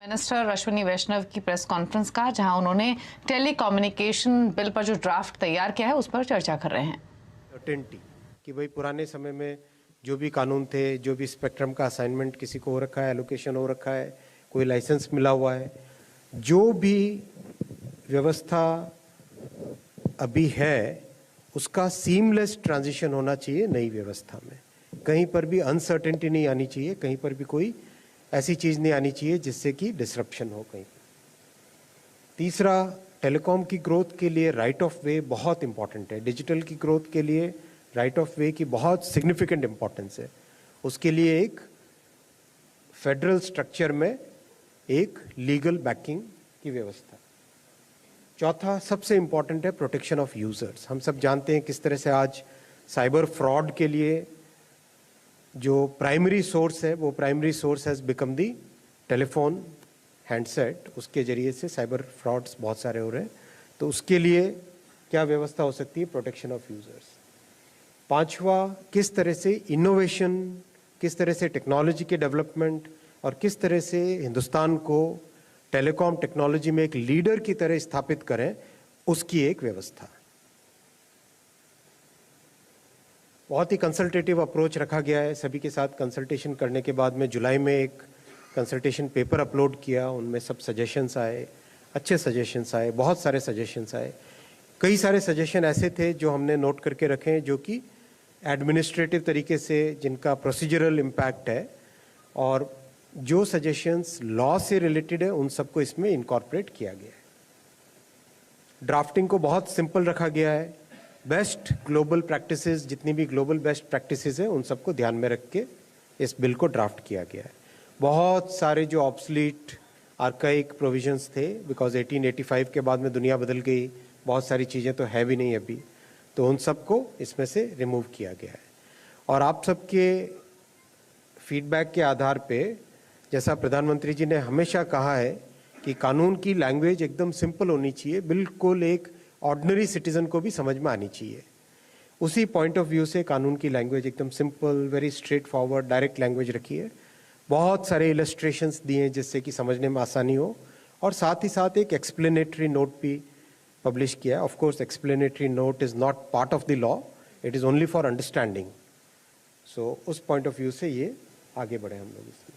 Minister Ashwini वैष्णव की press conference का, जहां उन्होंने टेलीकम्युनिकेशन बिल पर जो ड्राफ्ट तैयार किया है उस पर चर्चा कर रहे हैं। सर्टेनिटी कि भाई पुराने समय में जो भी कानून थे, जो भी स्पेक्ट्रम का असाइनमेंट किसी को हो रखा है, एलोकेशन हो रखा है, कोई लाइसेंस मिला हुआ है, जो भी व्यवस्था अभी है उसका सीमलेस ट्रांजिशन होना चाहिए नई व्यवस्था में। कहीं पर भी अनसर्टेनिटी नहीं आनी चाहिए, कहीं पर भी कोई ऐसी चीज़ नहीं आनी चाहिए जिससे कि डिसरप्शन हो कहीं। तीसरा, टेलीकॉम की ग्रोथ के लिए राइट ऑफ वे बहुत इंपॉर्टेंट है। डिजिटल की ग्रोथ के लिए राइट ऑफ वे की बहुत सिग्निफिकेंट इंपॉर्टेंस है। उसके लिए एक फेडरल स्ट्रक्चर में एक लीगल बैकिंग की व्यवस्था। चौथा, सबसे इंपॉर्टेंट है प्रोटेक्शन ऑफ यूजर्स। हम सब जानते हैं किस तरह से आज साइबर फ्रॉड के लिए जो प्राइमरी सोर्स है, वो primary source has become the telephone handset. उसके जरिए से साइबर फ्रॉड्स बहुत सारे हो रहे हैं। तो उसके लिए क्या व्यवस्था हो सकती है? Protection of users. पांचवा, किस तरह से इनोवेशन, किस तरह से टेक्नोलॉजी के डेवलपमेंट और किस तरह से हिंदुस्तान को टेलीकॉम टेक्नोलॉजी में एक लीडर की तरह स्थापित करें, उसकी एक व्यवस्था। बहुत ही कंसल्टेटिव अप्रोच रखा गया है। सभी के साथ कंसल्टेशन करने के बाद में जुलाई में एक कंसल्टेशन पेपर अपलोड किया। उनमें सब सजेशंस आए, अच्छे सजेशंस आए, बहुत सारे सजेशंस आए। कई सारे सजेशन ऐसे थे जो हमने नोट करके रखे हैं, जो कि एडमिनिस्ट्रेटिव तरीके से जिनका प्रोसीजरल इम्पैक्ट है, और जो सजेशंस लॉ से रिलेटेड है उन सबको इसमें इनकॉर्पोरेट किया गया है। ड्राफ्टिंग को बहुत सिंपल रखा गया है। बेस्ट ग्लोबल प्रैक्टिसेस, जितनी भी ग्लोबल बेस्ट प्रैक्टिसेस हैं, उन सबको ध्यान में रख के इस बिल को ड्राफ्ट किया गया है। बहुत सारे जो ऑब्सलीट आर्काइक प्रोविजंस थे, बिकॉज 1885 के बाद में दुनिया बदल गई, बहुत सारी चीज़ें तो है भी नहीं अभी, तो उन सबको इसमें से रिमूव किया गया है। और आप सबके फीडबैक के आधार पे, जैसा प्रधानमंत्री जी ने हमेशा कहा है कि कानून की लैंग्वेज एकदम सिंपल होनी चाहिए, बिल्कुल एक ऑर्डिनरी सिटीजन को भी समझ में आनी चाहिए। उसी पॉइंट ऑफ व्यू से कानून की लैंग्वेज एकदम simple, very straight forward, direct language रखी है। बहुत सारे इलस्ट्रेशंस दिए हैं जिससे कि समझने में आसानी हो, और साथ ही साथ एक एक्सप्लेनेटरी नोट भी पब्लिश किया है। Of course explanatory note is not part of the law, it is only for understanding. So उस पॉइंट ऑफ व्यू से ये आगे बढ़े हम लोग इसमें।